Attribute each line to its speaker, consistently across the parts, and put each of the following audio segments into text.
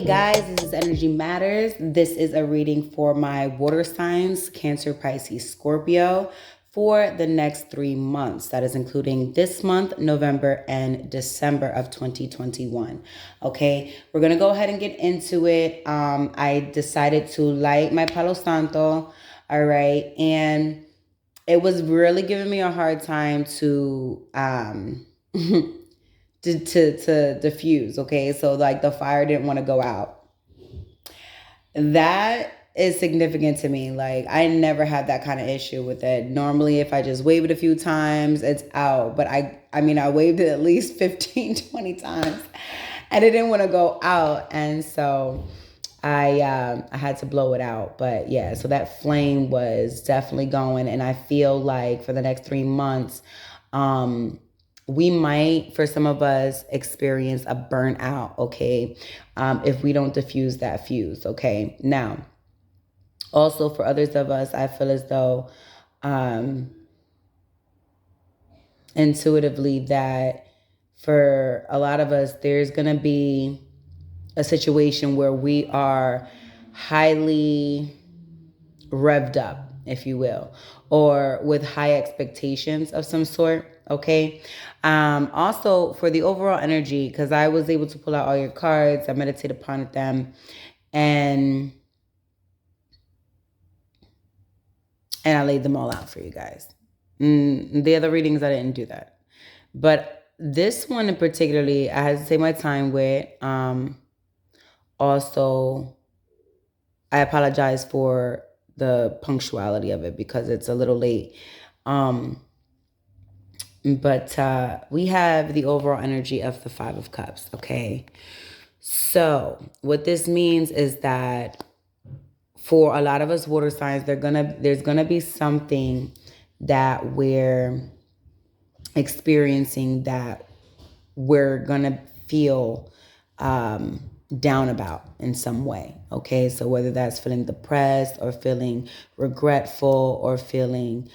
Speaker 1: guys, this is Energy Matters. This is a reading for my water signs, Cancer, Pisces, Scorpio, for the next 3 months. That is including this month, November and December of 2021. Okay, we're going to go ahead and get into it. I decided to light my Palo Santo. All right. And it was really giving me a hard time to to diffuse. Okay, so like the fire didn't want to go out. That is significant to me. Like I never had that kind of issue with it. Normally if I just wave it a few times, it's out. But I mean I waved it at least 15, 20 times and it didn't want to go out. And so I had to blow it out. But yeah, so that flame was definitely going. And I feel like for the next 3 months, we might, for some of us, experience a burnout, okay, if we don't diffuse that fuse, okay? Now, also for others of us, I feel as though intuitively that for a lot of us, there's going to be a situation where we are highly revved up, if you will, or with high expectations of some sort. Okay. Also for the overall energy, because I was able to pull out all your cards, I meditated upon them, and I laid them all out for you guys. The other readings, I didn't do that, but this one in particularly, I had to take my time with. Also, I apologize for the punctuality of it because it's a little late. But we have the overall energy of the Five of Cups, okay? So what this means is that for a lot of us water signs, there's gonna be something that we're experiencing that we're gonna feel down about in some way, okay? So whether that's feeling depressed or feeling regretful or feeling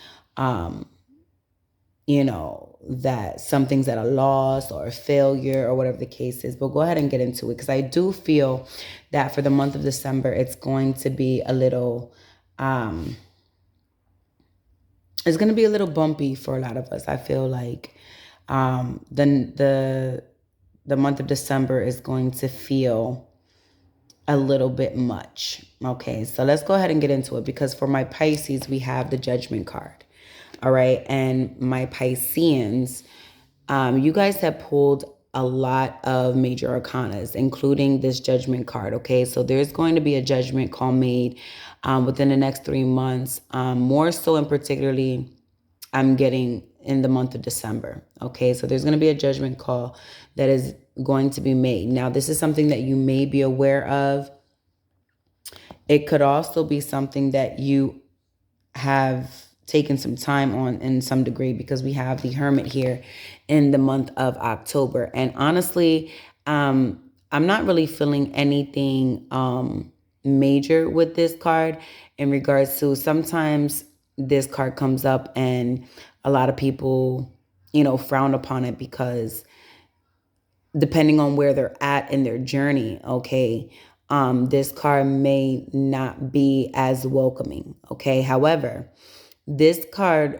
Speaker 1: that something's at a loss or a failure or whatever the case is. But go ahead and get into it because I do feel that for the month of December, it's going to be a little, it's going to be a little bumpy for a lot of us. I feel like the month of December is going to feel a little bit much. Okay, so let's go ahead and get into it because for my Pisces, we have the Judgment card. All right. And my Pisceans, you guys have pulled a lot of major arcanas, including this Judgment card. Okay. So there's going to be a judgment call made within the next 3 months. More so in particularly, I'm getting in the month of December. Okay. So there's going to be a judgment call that is going to be made. Now, this is something that you may be aware of. It could also be something that you have taken some time on in some degree because we have the Hermit here in the month of October. And honestly, I'm not really feeling anything major with this card in regards to sometimes this card comes up and a lot of people, frown upon it because depending on where they're at in their journey, okay, this card may not be as welcoming, okay? However, this card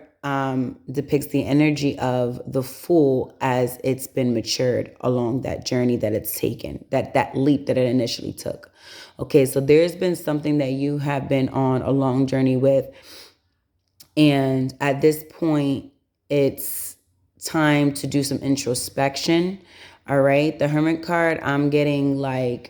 Speaker 1: depicts the energy of the Fool as it's been matured along that journey that it's taken, that leap that it initially took. Okay, so there's been something that you have been on a long journey with. And at this point, it's time to do some introspection. All right, the Hermit card, I'm getting like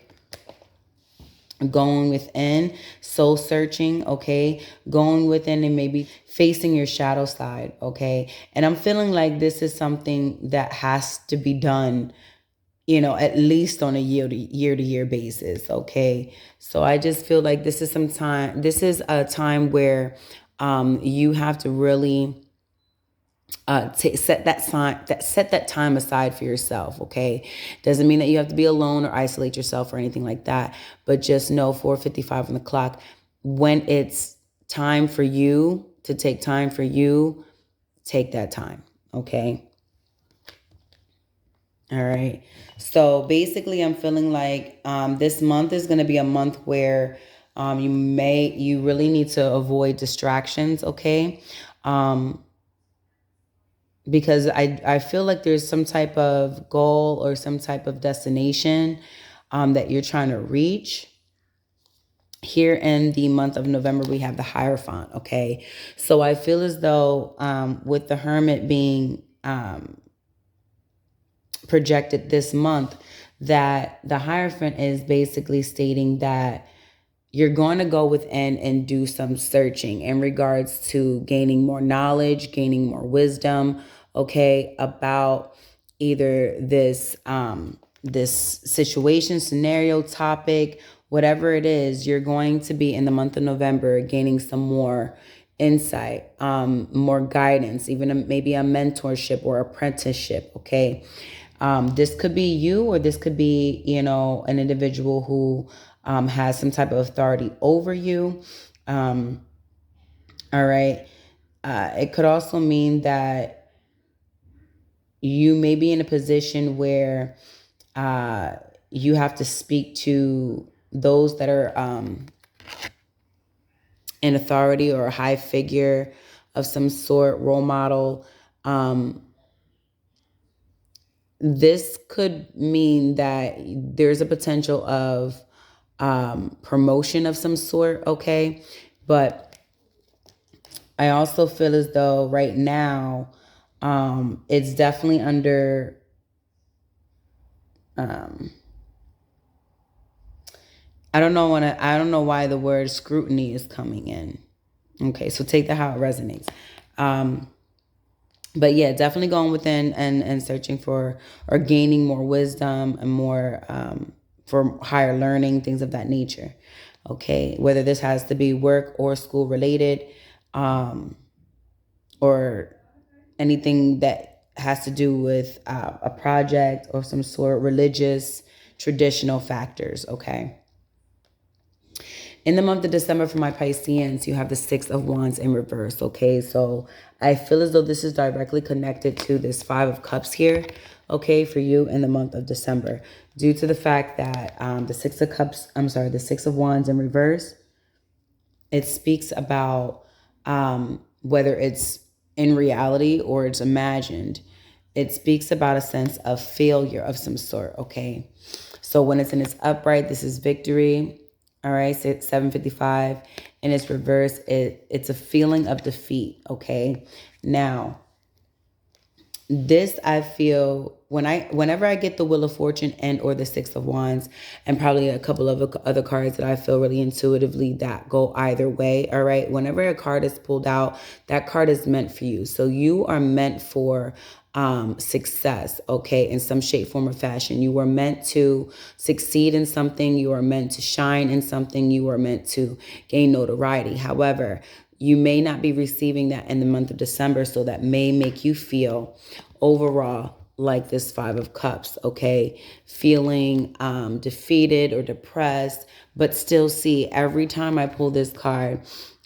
Speaker 1: going within, soul searching, okay, going within and maybe facing your shadow side, okay. And I'm feeling like this is something that has to be done, at least on a year to year basis, okay. So I just feel like this is a time where you have to really set that time aside for yourself, okay? Doesn't mean that you have to be alone or isolate yourself or anything like that, but just know 4:55 on the clock, when it's time for you to take time for you, take that time, okay? All right. So basically, I'm feeling like this month is going to be a month where you really need to avoid distractions. Okay. Um, because I feel like there's some type of goal or some type of destination that you're trying to reach. Here in the month of November, we have the Hierophant. Okay. So I feel as though with the Hermit being projected this month, that the Hierophant is basically stating that you're going to go within and do some searching in regards to gaining more knowledge, gaining more wisdom, okay, about either this situation, scenario, topic, whatever it is. You're going to be in the month of November gaining some more insight, more guidance, even maybe a mentorship or apprenticeship, okay? This could be you, or this could be, an individual who has some type of authority over you. All right. It could also mean that you may be in a position where you have to speak to those that are in authority or a high figure of some sort, role model. This could mean that there's a potential of promotion of some sort, okay? But I also feel as though right now it's definitely under I don't know why the word scrutiny is coming in. Okay, so take that how it resonates. But yeah, definitely going within and searching for or gaining more wisdom and more for higher learning, things of that nature. Okay, whether this has to be work or school related, or anything that has to do with a project or some sort of religious, traditional factors. Okay. In the month of December for my Pisceans, you have the Six of Wands in reverse, okay? So I feel as though this is directly connected to this Five of Cups here, okay, for you in the month of December. Due to the fact that the Six of Wands in reverse, it speaks about whether it's in reality or it's imagined. It speaks about a sense of failure of some sort, okay? So when it's in its upright, this is victory. All right, so it's 7:55. In its reverse, it's a feeling of defeat, okay? Now, this I feel whenever I get the Wheel of Fortune and or the Six of Wands, and probably a couple of other cards that I feel really intuitively that go either way. All right, whenever a card is pulled out, that card is meant for you. So you are meant for success, okay, in some shape, form, or fashion. You were meant to succeed in something. You are meant to shine in something. You are meant to gain notoriety. However, you may not be receiving that in the month of December, so that may make you feel overall like this Five of Cups, okay? Feeling defeated or depressed, but still see every time I pull this card,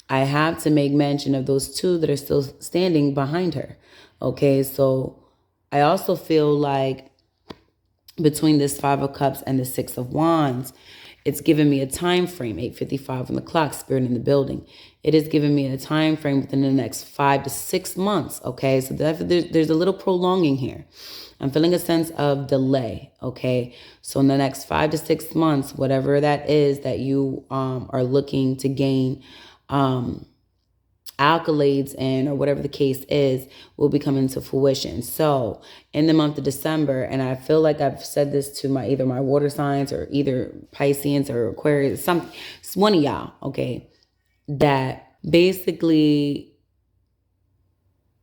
Speaker 1: I have to make mention of those two that are still standing behind her, okay? So I also feel like between this Five of Cups and the Six of Wands, it's given me a time frame, 8:55 on the clock, spirit in the building. It has given me a time frame within the next 5 to 6 months, okay? So there's a little prolonging here. I'm feeling a sense of delay, okay? So in the next 5 to 6 months, whatever that is that you are looking to gain accolades and or whatever the case is will be coming to fruition. So in the month of December, and I feel like I've said this to either my water signs or either Pisceans or Aquarius, it's one of y'all, okay, that basically,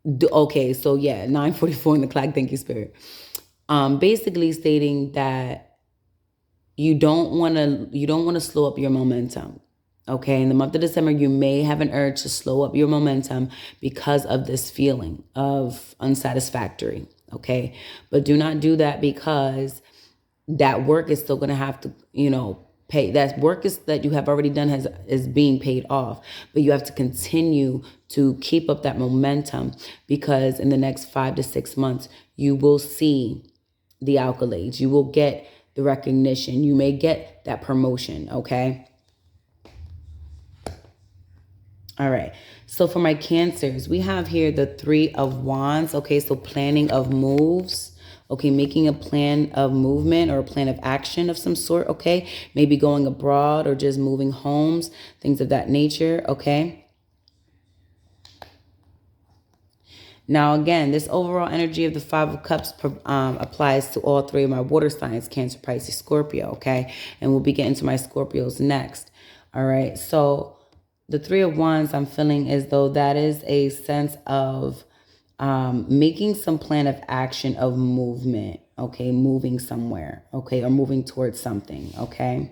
Speaker 1: okay, so yeah, 9:44 in the clock, thank you, Spirit. Basically stating that you don't want to slow up your momentum. Okay, in the month of December, you may have an urge to slow up your momentum because of this feeling of unsatisfactory. Okay, but do not do that, because that work is still going to have to, pay. That work is that you have already done is being paid off, but you have to continue to keep up that momentum, because in the next 5 to 6 months, you will see the accolades. You will get the recognition. You may get that promotion, okay? All right. So for my Cancers, we have here the Three of Wands. Okay, so planning of moves. Okay, making a plan of movement or a plan of action of some sort. Okay, maybe going abroad or just moving homes, things of that nature. Okay. Now, again, this overall energy of the Five of Cups applies to all three of my water signs, Cancer, Pisces, Scorpio, okay? And we'll be getting to my Scorpios next, all right? So the Three of Wands, I'm feeling as though that is a sense of making some plan of action of movement, okay? Moving somewhere, okay? Or moving towards something, okay?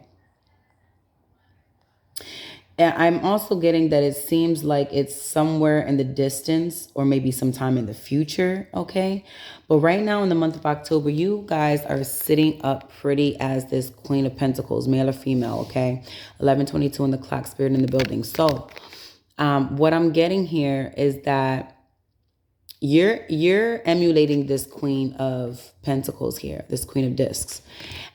Speaker 1: And I'm also getting that it seems like it's somewhere in the distance or maybe sometime in the future, okay? But right now in the month of October, you guys are sitting up pretty as this Queen of Pentacles, male or female, okay? 1122 in the clock, spirit in the building. So what I'm getting here is that you're emulating this Queen of Pentacles here, this Queen of Discs.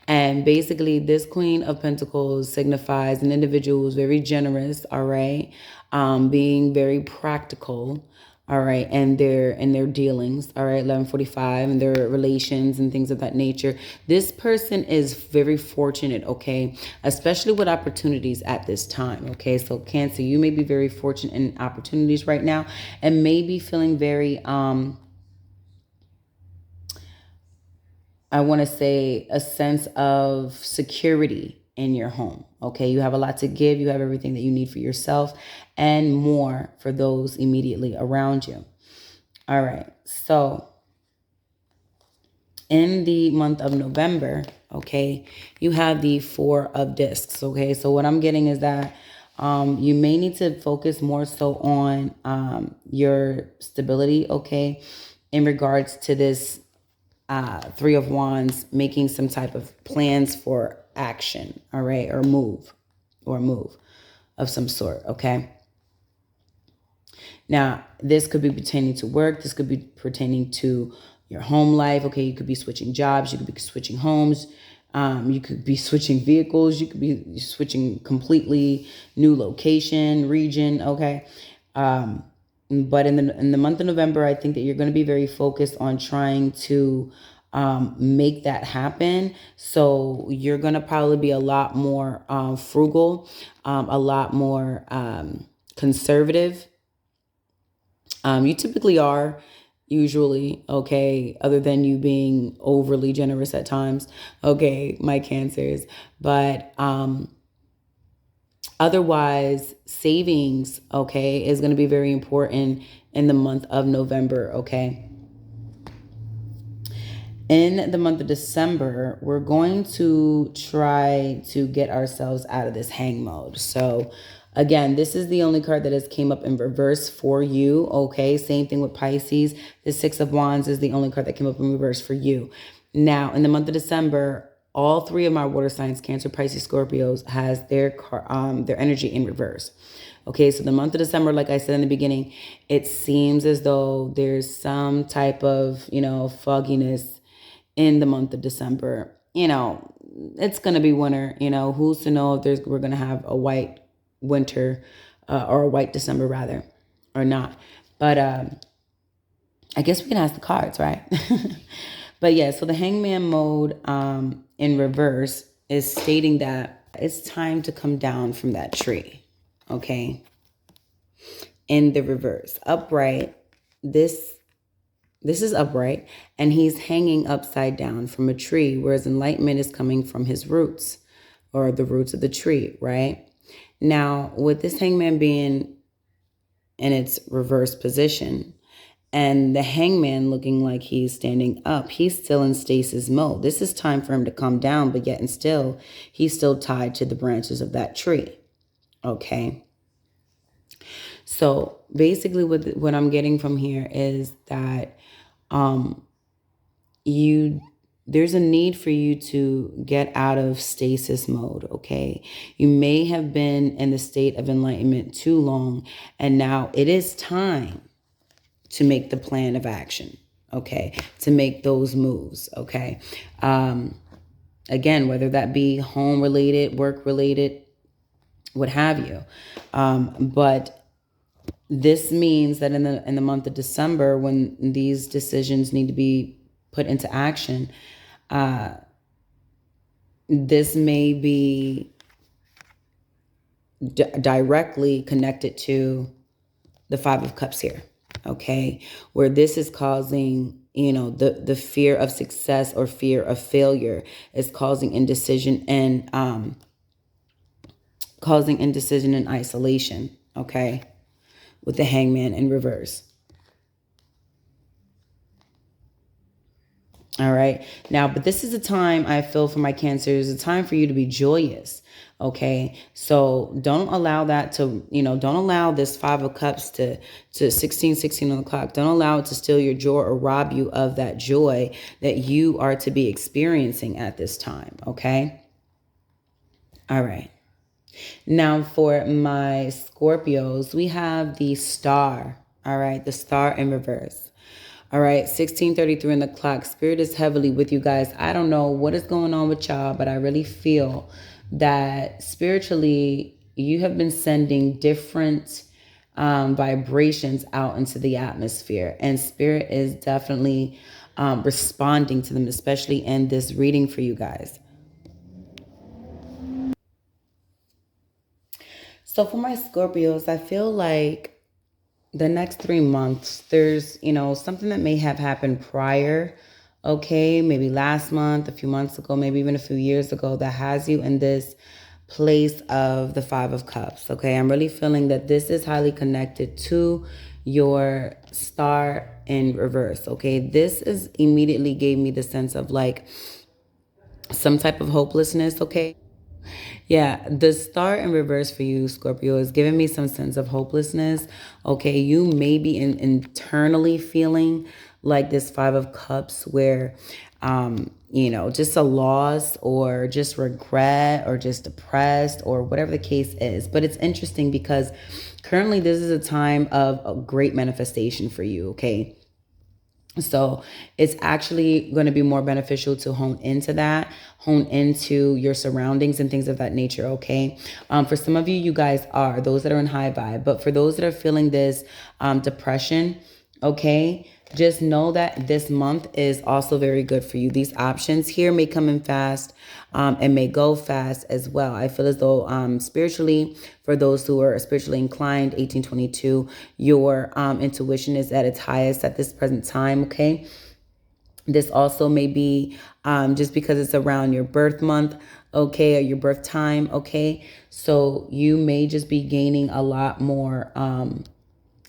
Speaker 1: And basically, this Queen of Pentacles signifies an individual who's very generous, all right, being very practical, all right, and their dealings, all right, 1145, and their relations and things of that nature. This person is very fortunate, okay, especially with opportunities at this time, okay? So Cancer, you may be very fortunate in opportunities right now and may be feeling very, I want to say a sense of security in your home. Okay, you have a lot to give. You have everything that you need for yourself and more for those immediately around you. All right, so in the month of November, okay, you have the Four of Discs. Okay, so what I'm getting is that you may need to focus more so on your stability, okay, in regards to this Three of Wands, making some type of plans for action, all right, or move of some sort, okay? Now, this could be pertaining to work. This could be pertaining to your home life, okay? You could be switching jobs. You could be switching homes. You could be switching vehicles. You could be switching completely new location, region, okay? But in the month of November, I think that you're going to be very focused on trying to make that happen. So you're going to probably be a lot more frugal, a lot more conservative. You typically are, usually, okay, other than you being overly generous at times, okay, my Cancers. But otherwise, savings, okay, is going to be very important in the month of November, okay? In the month of December, we're going to try to get ourselves out of this hang mode. So again, this is the only card that has came up in reverse for you, okay? Same thing with Pisces. The Six of Wands is the only card that came up in reverse for you. Now, in the month of December, all three of my water signs, Cancer, Pisces, Scorpios, has their energy in reverse. Okay, so the month of December, like I said in the beginning, it seems as though there's some type of, fogginess in the month of December. It's going to be winter. Who's to know if we're going to have a white winter or a white December rather, or not. But I guess we can ask the cards, right? But yeah, so the hangman mode in reverse is stating that it's time to come down from that tree, okay? In the reverse. Upright, this is upright, and he's hanging upside down from a tree, whereas enlightenment is coming from his roots or the roots of the tree, right? Now, with this hangman being in its reverse position and the hangman looking like he's standing up, he's still in stasis mode. This is time for him to come down, but yet and still, he's still tied to the branches of that tree, okay? So basically what I'm getting from here is that there's a need for you to get out of stasis mode, okay? You may have been in the state of enlightenment too long, and now it is time to make the plan of action, okay, to make those moves, okay? Again, whether that be home related, work related, what have you. But this means that in the month of December, when these decisions need to be put into action, this may be directly connected to the Five of Cups here, okay? Where this is causing, the fear of success or fear of failure is causing indecision and isolation, okay? With the Hangman in reverse. All right. Now, but this is a time I feel for my Cancers, a time for you to be joyous. Okay. So don't allow that to, don't allow this Five of Cups to 16 on the clock. Don't allow it to steal your joy or rob you of that joy that you are to be experiencing at this time. Okay. All right. Now for my Scorpios, we have the Star. All right. The Star in reverse. All right, 16:33 on the clock. Spirit is heavily with you guys. I don't know what is going on with y'all, but I really feel that spiritually you have been sending different vibrations out into the atmosphere. And Spirit is definitely responding to them, especially in this reading for you guys. So for my Scorpios, I feel like the next 3 months, there's, something that may have happened prior, okay, maybe last month, a few months ago, maybe even a few years ago, that has you in this place of the Five of Cups, okay? I'm really feeling that this is highly connected to your Star in reverse, okay? This is immediately gave me the sense of like some type of hopelessness, okay? Yeah, the Star in reverse for you, Scorpio, is giving me some sense of hopelessness. Okay, you may be internally feeling like this Five of Cups where, just a loss or just regret or just depressed or whatever the case is. But it's interesting because currently this is a time of a great manifestation for you, okay? So it's actually going to be more beneficial to hone into your surroundings and things of that nature, okay? For some of you, you guys are, those that are in high vibe, but for those that are feeling this depression, okay, just know that this month is also very good for you. These options here may come in fast and may go fast as well. I feel as though spiritually, for those who are spiritually inclined, 1822, your intuition is at its highest at this present time, okay? This also may be just because it's around your birth month, okay, or your birth time, okay? So you may just be gaining a lot more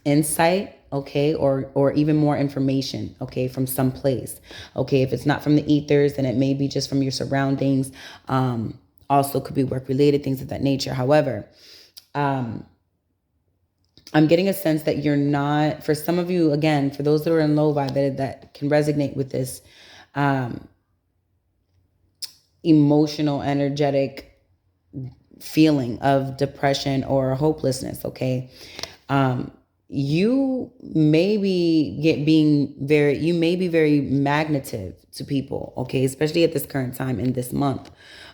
Speaker 1: insight, okay, or even more information, okay, from some place, okay. If it's not from the ethers, then it may be just from your surroundings. Also could be work related, things of that nature. However, I'm getting a sense that you're not, for some of you, again, for those that are in low vibe that can resonate with this emotional, energetic feeling of depression or hopelessness, okay? You may be very magnetive to people, okay, especially at this current time in this month.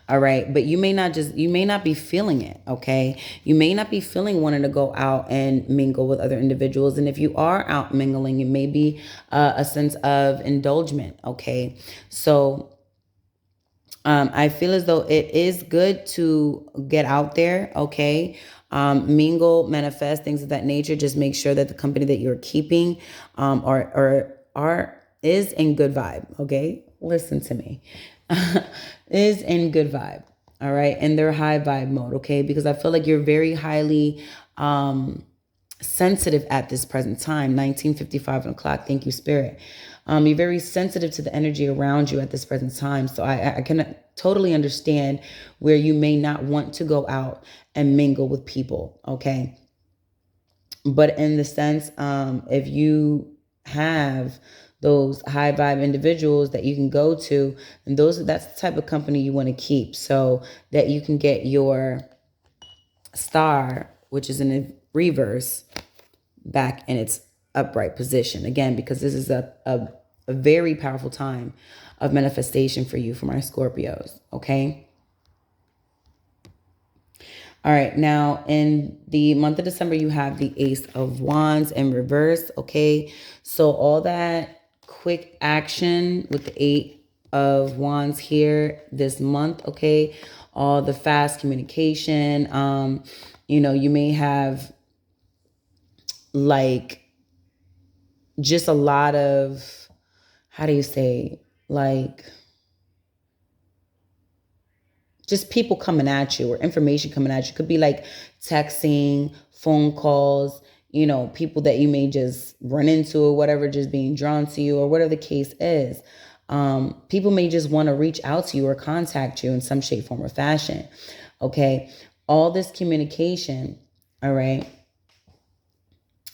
Speaker 1: All right, but you may not be feeling it, okay? You may not be feeling wanting to go out and mingle with other individuals. And if you are out mingling, it may be a sense of indulgence, okay? So I feel as though it is good to get out there, okay? Mingle, manifest, things of that nature. Just make sure that the company that you're keeping is in good vibe, okay? Listen to me. Is in good vibe, all right? In their high vibe mode, okay? Because I feel like you're very highly sensitive at this present time. 19:55 on the clock. Thank you, Spirit. You're very sensitive to the energy around you at this present time. So I can totally understand where you may not want to go out and mingle with people, okay? But in the sense, if you have those high vibe individuals that you can go to, and that's the type of company you want to keep so that you can get your Star, which is in a reverse, back in its upright position. Again, because this is a a very powerful time of manifestation for you, for my Scorpios, okay? All right, now in the month of December, you have the Ace of Wands in reverse, okay? So all that quick action with the Eight of Wands here this month, okay? All the fast communication, you know, you may have like just a lot of, how do you say, like just people coming at you or information coming at you. Could be like texting, phone calls, you know, people that you may just run into or whatever, just being drawn to you or whatever the case is. People may just want to reach out to you or contact you in some shape, form, or fashion. Okay. All this communication. All right.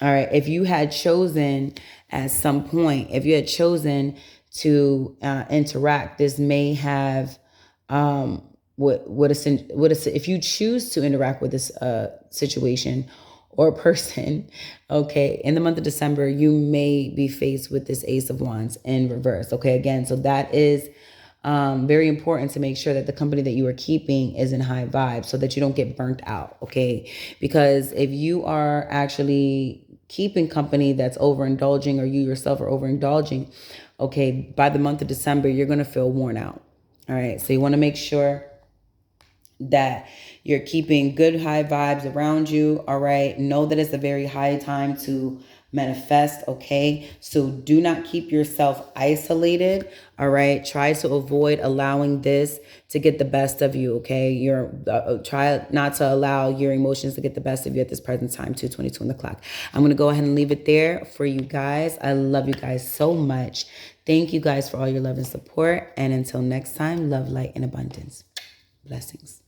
Speaker 1: All right. If you had chosen at some point, if you had chosen to interact, this may have if you choose to interact with this situation or person, okay, in the month of December, you may be faced with this Ace of Wands in reverse. Okay, again, so that is very important to make sure that the company that you are keeping is in high vibe so that you don't get burnt out. Okay, because if you are actually keeping company that's overindulging, or you yourself are overindulging, okay, by the month of December, you're going to feel worn out. All right, so you want to make sure that you're keeping good high vibes around you. All right, know that it's a very high time to manifest. Okay, so do not keep yourself isolated. All right, try to avoid allowing this to get the best of you. Okay, you're try not to allow your emotions to get the best of you at this present time. 2:22 on the clock. I'm gonna go ahead and leave it there for you guys. I love you guys so much. Thank you guys for all your love and support, and until next time, love, light, and abundance. Blessings.